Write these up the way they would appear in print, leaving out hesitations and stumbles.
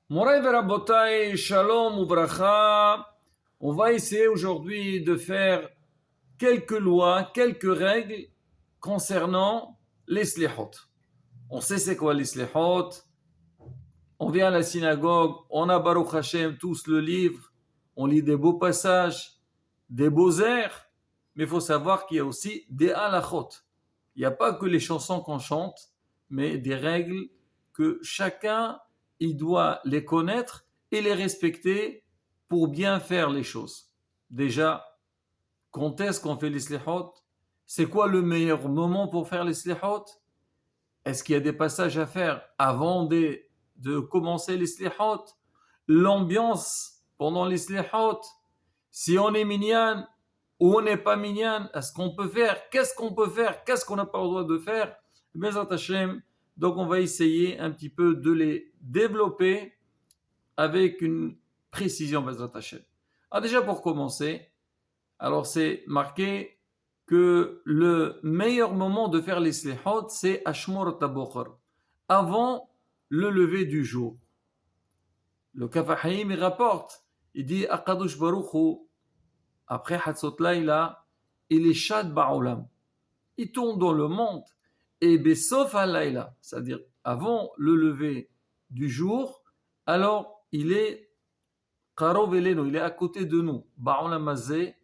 Moray Verabotai, Shalom ou Bracha. On va essayer aujourd'hui de faire quelques lois, quelques règles concernant les slihot. On sait c'est quoi les slihot. On vient à la synagogue, on a Baruch Hashem tous le livre, on lit des beaux passages, des beaux airs, mais il faut savoir qu'il y a aussi des halachot. Il n'y a pas que les chansons qu'on chante, mais des règles que chacun il doit les connaître et les respecter pour bien faire les choses. Déjà, quand est-ce qu'on fait les slihot? C'est quoi le meilleur moment pour faire les slihot? Est-ce qu'il y a des passages à faire avant de commencer les slihot? L'ambiance pendant les slihot? Si on est minyan ou on n'est pas minyan, est-ce qu'on peut faire? Qu'est-ce qu'on peut faire? Qu'est-ce qu'on n'a pas le droit de faire? Bezat Hashem. Donc on va essayer un petit peu de les développer avec une précision, Bezat Hashem. Alors déjà pour commencer, alors c'est marqué que le meilleur moment de faire les slihot, c'est Ashmor Tabokhar, avant le lever du jour. Le Kafahim il rapporte, il dit Akadosh Baruch après Hatzot Laïla, il est Shad Ba'olam. Il tourne dans le monde. Et Besof Laïla, c'est-à-dire avant le lever du jour, alors il est Karov Eleno, il est à côté de nous. Ba'olam Azeh,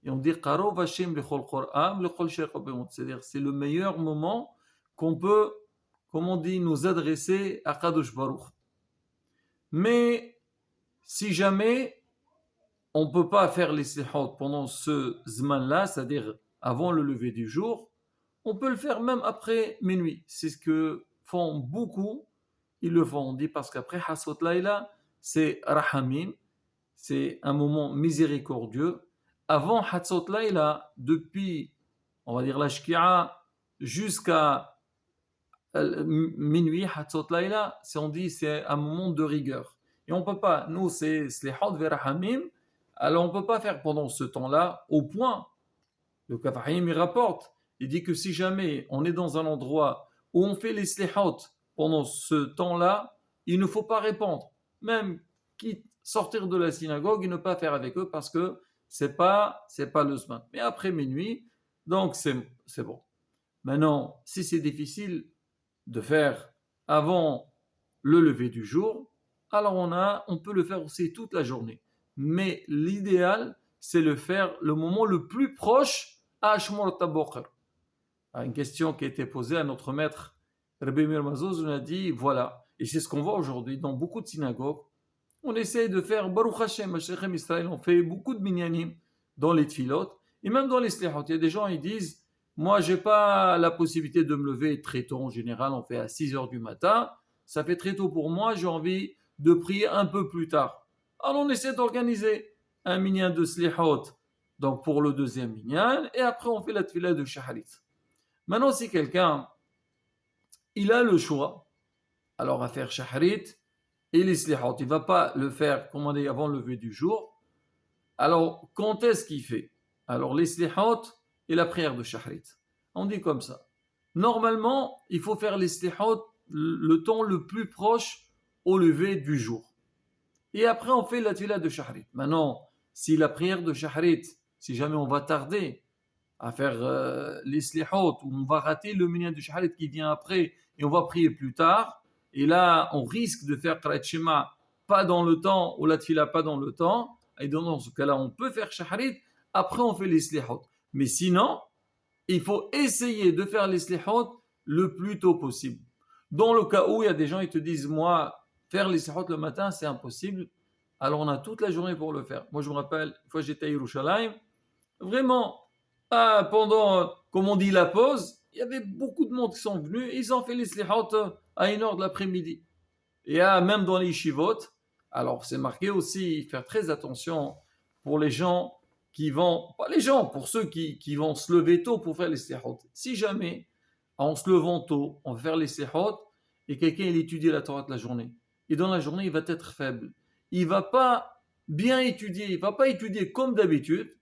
et on dit Karov Hashem Lechol Qur'an, Lechol Shekhabemot. C'est-à-dire c'est le meilleur moment qu'on peut, comme on dit, nous adresser à Kadosh Baruch. Mais si jamais on ne peut pas faire les slihot pendant ce zman-là, c'est-à-dire avant le lever du jour, on peut le faire même après minuit. C'est ce que font beaucoup, ils le font. On dit parce qu'après Hassot Laïla, c'est Rahamim, c'est un moment miséricordieux. Avant Hatzot Laïla, depuis, on va dire la Shki'a, jusqu'à minuit, Hatzot Laïla, on dit c'est un moment de rigueur. Et on ne peut pas, nous c'est Slihot Verahamim, alors on ne peut pas faire pendant ce temps-là, au point, le Kafahim il rapporte, il dit que si jamais on est dans un endroit où on fait les slihot pendant ce temps-là, il ne faut pas répondre, même quitte sortir de la synagogue et ne pas faire avec eux parce que c'est pas le zman. Mais après minuit, donc c'est bon. Maintenant, si c'est difficile de faire avant le lever du jour, alors on peut le faire aussi toute la journée. Mais l'idéal, c'est le faire le moment le plus proche à Ashmor Tabokhar. Une question qui a été posée à notre maître Rabbi Meir Mazouz, on a dit voilà, et c'est ce qu'on voit aujourd'hui dans beaucoup de synagogues, on essaie de faire Baruch Hashem, Hachem Israël, on fait beaucoup de minyanim dans les tfilot, et même dans les slihot. Il y a des gens qui disent moi, je n'ai pas la possibilité de me lever très tôt. En général, on fait à 6 heures du matin. Ça fait très tôt pour moi. J'ai envie de prier un peu plus tard. Alors, on essaie d'organiser un minyan de slihot, donc pour le deuxième minyan, et après, on fait la tfila de shaharit. Maintenant, si quelqu'un, il a le choix, alors à faire shaharit et les slihot, il ne va pas le faire, comme on dit, avant le lever du jour. Alors, quand est-ce qu'il fait? Alors, les slihot et la prière de shaharit. On dit comme ça. Normalement, il faut faire les slihot le temps le plus proche au lever du jour. Et après, on fait la tfila de shaharit. Maintenant, si la prière de shaharit, si jamais on va tarder à faire les slihot, ou on va rater le minyan de shaharit qui vient après, et on va prier plus tard, et là, on risque de faire Qira'at Shema pas dans le temps, ou la tfila pas dans le temps, et dans ce cas-là, on peut faire shaharit, après on fait les slihot. Mais sinon, il faut essayer de faire les slihot le plus tôt possible. Dans le cas où il y a des gens qui te disent moi, faire les slihot le matin, c'est impossible, alors on a toute la journée pour le faire. Moi, je me rappelle, une fois j'étais à Yerushalayim, vraiment, pendant, comme on dit, la pause, il y avait beaucoup de monde qui sont venus, et ils ont fait les slihot à 1 heure de l'après-midi. Et même dans les yeshivot, alors c'est marqué aussi, faire très attention pour les gens qui vont, pas les gens, pour ceux qui vont se lever tôt pour faire les slihot. Si jamais, en se levant tôt, on va faire les slihot, et quelqu'un il étudie la Torah de la journée, et dans la journée il va être faible, il va pas bien étudier, il va pas étudier comme d'habitude,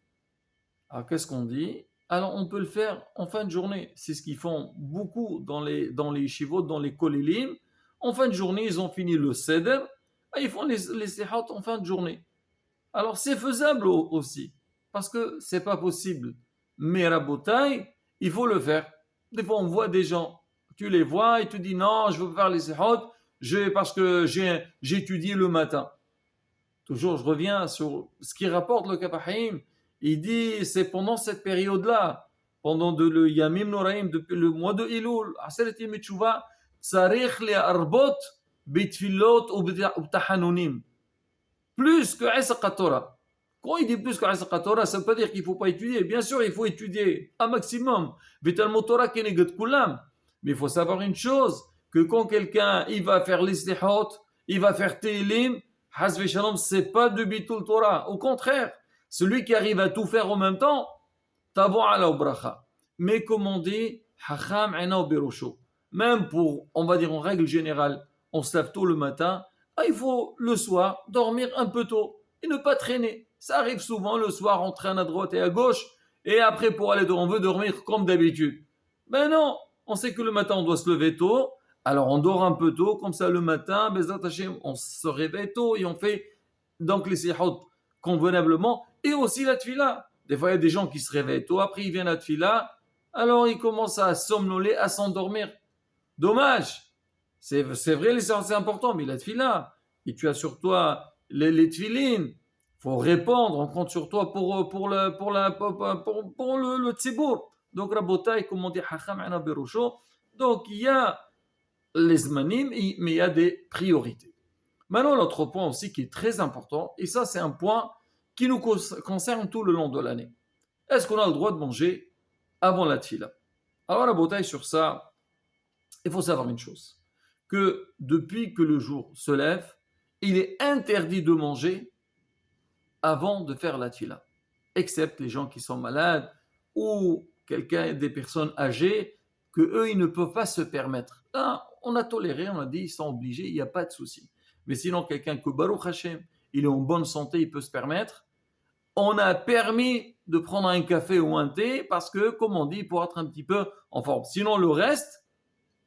alors qu'est-ce qu'on dit? Alors on peut le faire en fin de journée. C'est ce qu'ils font beaucoup dans les yeshivot, dans les kolélim. En fin de journée, ils ont fini le seder. Ils font les slihot en fin de journée. Alors c'est faisable aussi, parce que c'est pas possible. Mais Rabotai, il faut le faire. Des fois, on voit des gens, tu les vois et tu dis non, je veux faire les slihot parce que j'ai étudié le matin. Toujours, je reviens sur ce qui rapporte le Kapahim. Il dit, c'est pendant cette période-là, pendant le Yamim Noraim, depuis le mois de Elul, Aseret Yom Teshuvah, Tsarich le'arbot bitfilot ou b'tahanunim. Plus que Isaac Torah. Quand il dit plus que Isaac Torah, ça ne veut pas dire qu'il ne faut pas étudier. Bien sûr, il faut étudier un maximum. Vital Torah Keneget Kulam. Mais il faut savoir une chose, que quand quelqu'un il va faire l'Islihot, il va faire Teilim, Hasve Shalom, c'est pas de Bitul Torah. Au contraire, celui qui arrive à tout faire en même temps, Tabu ala bracha. Mais comme on dit, Hacham ena birosho. Même pour, on va dire en règle générale, on se lève tôt le matin, il faut le soir dormir un peu tôt et ne pas traîner. Ça arrive souvent le soir, on traîne à droite et à gauche, et après pour aller dormir, on veut dormir comme d'habitude. Ben non, on sait que le matin on doit se lever tôt, alors on dort un peu tôt, comme ça le matin, on se réveille tôt et on fait donc les sihot convenablement, et aussi la tfila. Des fois il y a des gens qui se réveillent tôt, après ils viennent à la tfila, alors ils commencent à somnoler, à s'endormir. Dommage. C'est vrai, les séances c'est important, mais la tfila, et tu as sur toi les tfilines, il faut répondre, on compte sur toi pour le tzibour. Donc, Rabotai, comme on dit, Hacham ana berusho. Donc, il y a les zmanim, mais il y a des priorités. Maintenant, l'autre point aussi qui est très important, et ça, c'est un point qui nous concerne tout le long de l'année. Est-ce qu'on a le droit de manger avant la tfila? Alors, Rabotai, sur ça, il faut savoir une chose, que depuis que le jour se lève, il est interdit de manger avant de faire la tfila, excepté les gens qui sont malades ou des personnes âgées que eux ils ne peuvent pas se permettre. Là, on a toléré, on a dit ils sont obligés, il n'y a pas de souci. Mais sinon quelqu'un que Baruch Hashem, il est en bonne santé, il peut se permettre. On a permis de prendre un café ou un thé parce que, comme on dit, pour être un petit peu en forme. Sinon le reste,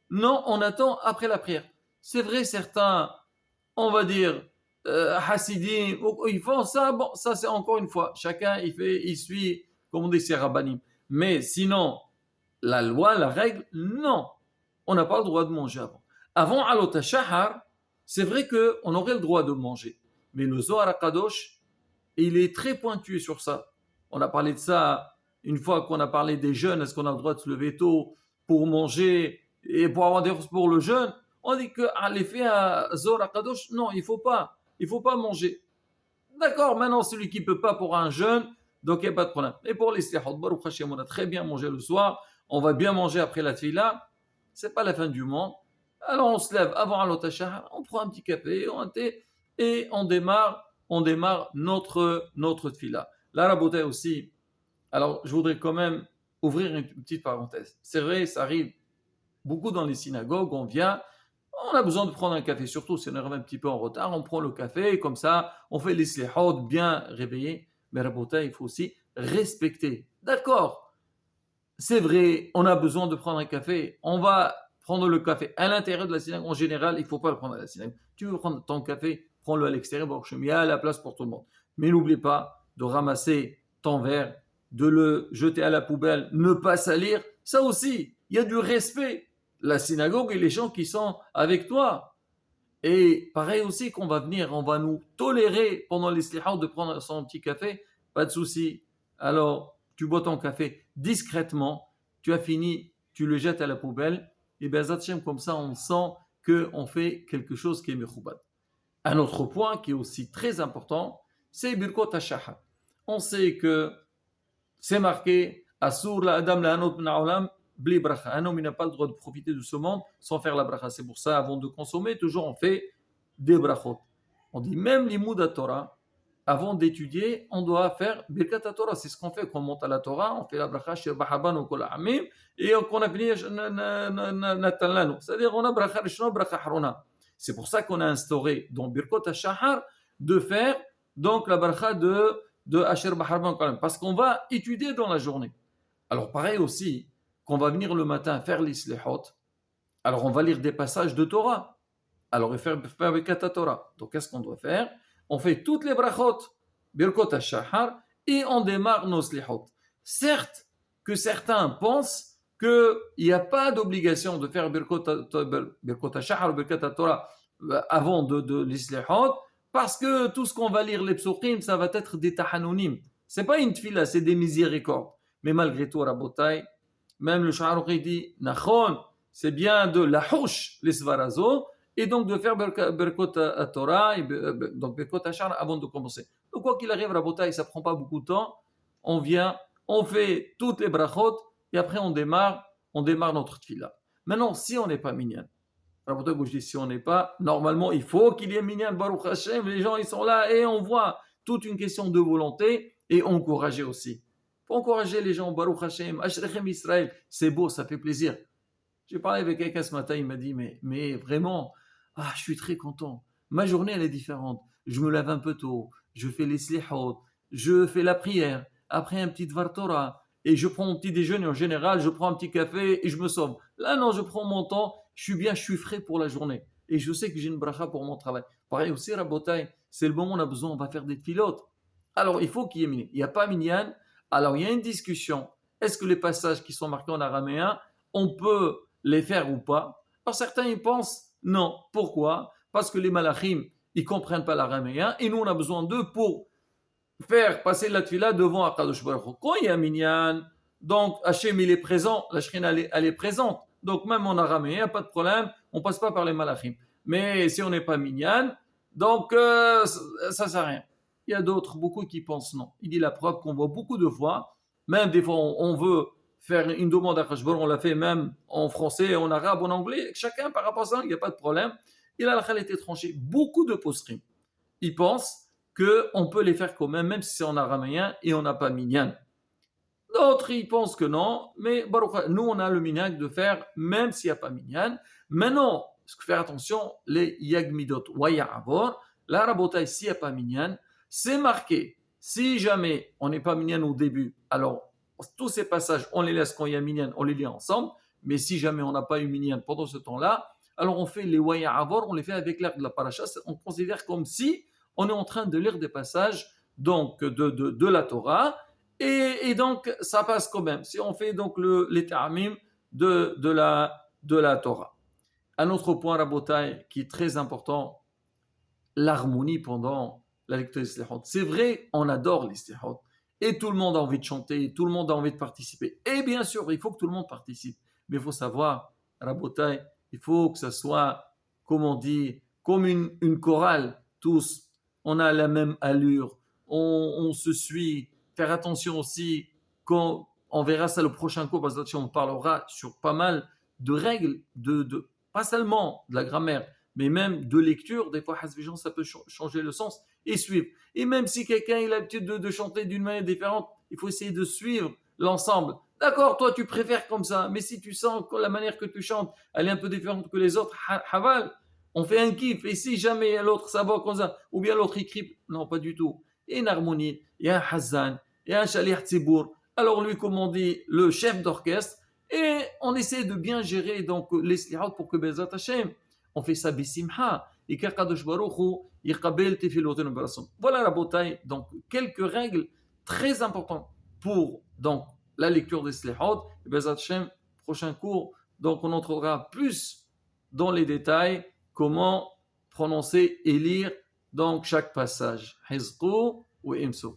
non, on attend après la prière. C'est vrai, certains, on va dire, Hassidim, ils font ça, bon, ça c'est encore une fois, chacun il suit, comme on dit, ses rabbanim. Mais sinon, la loi, la règle, non, on n'a pas le droit de manger avant. Avant Alot HaShahar, c'est vrai qu'on aurait le droit de manger. Mais le Zohar HaKadosh, il est très pointu sur ça. On a parlé de ça une fois qu'on a parlé des jeunes, est-ce qu'on a le droit de se lever tôt pour manger et pour avoir des ressources pour le jeûne? On dit qu'à l'effet à Zohar HaKadosh, non, il ne faut pas manger. D'accord, maintenant celui qui ne peut pas pour un jeûne, donc il n'y a pas de problème. Et pour les slihot, Baruch Hashem, on a très bien mangé le soir, on va bien manger après la tfila, c'est pas la fin du monde. Alors on se lève avant Alot HaShahar, on prend un petit café, un thé, et on démarre notre tfila. La rabotai aussi, alors je voudrais quand même ouvrir une petite parenthèse. C'est vrai, ça arrive beaucoup dans les synagogues, on vient, on a besoin de prendre un café, surtout si on arrive un petit peu en retard, on prend le café, comme ça, on fait les slihot bien réveillés. Mais Rabotai, il faut aussi respecter. D'accord, c'est vrai, on a besoin de prendre un café, on va prendre le café à l'intérieur de la synagogue. En général, il ne faut pas le prendre à la synagogue. Tu veux prendre ton café, prends-le à l'extérieur, il y a la place pour tout le monde. Mais n'oublie pas de ramasser ton verre, de le jeter à la poubelle, ne pas salir. Ça aussi, il y a du respect. La synagogue et les gens qui sont avec toi. Et pareil aussi qu'on va venir, on va nous tolérer pendant les slihot de prendre son petit café, pas de souci. Alors, tu bois ton café discrètement, tu as fini, tu le jettes à la poubelle, et bien, comme ça, on sent qu'on fait quelque chose qui est mechoubat. Un autre point qui est aussi très important, c'est Birkot HaShahar. On sait que c'est marqué Asur la Adam la Hanot Bna'olam Bli Bracha. Un homme il n'a pas le droit de profiter de ce monde sans faire la bracha. C'est pour ça, avant de consommer, toujours on fait des brachot. On dit même l'imoud à Torah, avant d'étudier, on doit faire Birkat Torah. C'est ce qu'on fait quand on monte à la Torah, on fait la bracha Shir Bahaban ou Kol Amim, et quand on a fini, Natalano. C'est-à-dire, on a bracha Rishon, bracha Harona. C'est pour ça qu'on a instauré dans Birkot HaShahar de faire donc la bracha de Asher Baharban quand même, parce qu'on va étudier dans la journée. Alors pareil aussi, qu'on va venir le matin faire les slihot, alors on va lire des passages de Torah. alors il faut faire Birkat Torah. Donc qu'est-ce qu'on doit faire? On fait toutes les brachot, Birkot HaShahar, et on démarre nos slihot. Certes que certains pensent qu'il n'y a pas d'obligation de faire Birkot HaShahar ou Birkat Torah avant de les slihot, parce que tout ce qu'on va lire, les psukim, ça va être des tahanonim. C'est pas une tfila, c'est des miséricordes. Mais malgré tout, Rabotai, même le Sha'aruqi dit, Nachon, c'est bien de la houche, les svarazo, et donc de faire Birkot Torah, donc Birkot HaShahar avant de commencer. Donc quoi qu'il arrive, Rabotai, ça prend pas beaucoup de temps. On vient, on fait toutes les brachot, et après on démarre notre tfila. Maintenant, si on n'est pas minyan, Rabotai, je dis si on n'est pas, normalement, il faut qu'il y ait minyan, Baruch Hashem, les gens ils sont là, et on voit toute une question de volonté, et encourager aussi. Il faut encourager les gens, Baruch Hashem, Ashrechem Israël, c'est beau, ça fait plaisir. J'ai parlé avec quelqu'un ce matin, il m'a dit, mais vraiment, je suis très content. Ma journée, elle est différente. Je me lève un peu tôt, je fais les slihot, je fais la prière, après un petit Dvar Torah, et je prends mon petit déjeuner en général, je prends un petit café et je me sauve. Là, non, je prends mon temps, je suis bien, je suis frais pour la journée. Et je sais que j'ai une bracha pour mon travail. Pareil aussi, Rabotai, c'est le moment où on a besoin, on va faire des pilotes. Alors, il faut qu'il y ait minyan. Il n'y a pas minyan. Alors, il y a une discussion. Est-ce que les passages qui sont marqués en araméen, on peut les faire ou pas? Alors, certains, ils pensent non. Pourquoi? Parce que les malachim, ils ne comprennent pas l'araméen et nous, on a besoin d'eux pour faire passer la tfila devant Akadosh Baruch Hu. Quand il y a minyan, donc Hachem, il est présent, la Shrina, elle est présente. Donc, même en araméen, il n'y a pas de problème, on ne passe pas par les malachim. Mais si on n'est pas minyan, donc ça ne sert à rien. Il y a d'autres, beaucoup qui pensent non. Il dit la preuve qu'on voit beaucoup de fois, même des fois on veut faire une demande à Akadosh Baruch Hu, on l'a fait même en français, en arabe, en anglais, chacun par rapport à ça, il n'y a pas de problème. Et là, la khal était tranchée. Beaucoup de posrim, ils pensent qu'on peut les faire quand même si c'est en araméen et on n'a pas minyan. D'autres, ils pensent que non, mais nous, on a le minyan de faire même s'il n'y a pas minyan. Maintenant, il faut faire attention, les yagmidot wa ya'avor, la rabotaï, s'il n'y a pas minyan, c'est marqué. Si jamais on n'est pas minyan au début, alors tous ces passages, on les laisse quand il y a minyan, on les lit ensemble. Mais si jamais on n'a pas eu minyan pendant ce temps-là, alors on fait les wa ya'avor, on les fait avec l'air de la paracha. On considère comme si on est en train de lire des passages donc de la Torah. Et donc, ça passe quand même. Si on fait donc les ta'amim de la Torah. Un autre point, Rabotai, qui est très important, l'harmonie pendant la lecture des slihot. C'est vrai, on adore les slihot. Et tout le monde a envie de chanter, tout le monde a envie de participer. Et bien sûr, il faut que tout le monde participe. Mais il faut savoir, Rabotai, il faut que ça soit, comme on dit, comme une chorale. Tous, on a la même allure, on se suit. Faire attention aussi, quand on verra ça le prochain cours, parce qu'on parlera sur pas mal de règles, pas seulement de la grammaire, mais même de lecture. Des fois, ça peut changer le sens et suivre. Et même si quelqu'un a l'habitude de chanter d'une manière différente, il faut essayer de suivre l'ensemble. D'accord, toi tu préfères comme ça, mais si tu sens que la manière que tu chantes, elle est un peu différente que les autres, haval, on fait un kiff. Et si jamais l'autre ça va comme ça, ou bien l'autre il crie, non, pas du tout. Il y a une harmonie, il y a un Hazan, il y a un Shalir Tzibour. Alors lui, comme on dit, le chef d'orchestre, et on essaie de bien gérer donc les slihot pour que Bezat Hashem, on fait ça bisimha, et qu'Akadosh Baruch Hu yikabel tefilotenu barason. Voilà la bataille, donc quelques règles très importantes pour donc la lecture des slihot. Et Bezat Hashem, prochain cours, donc on entrera plus dans les détails, comment prononcer et lire donc chaque passage. Hizqu ou imsu.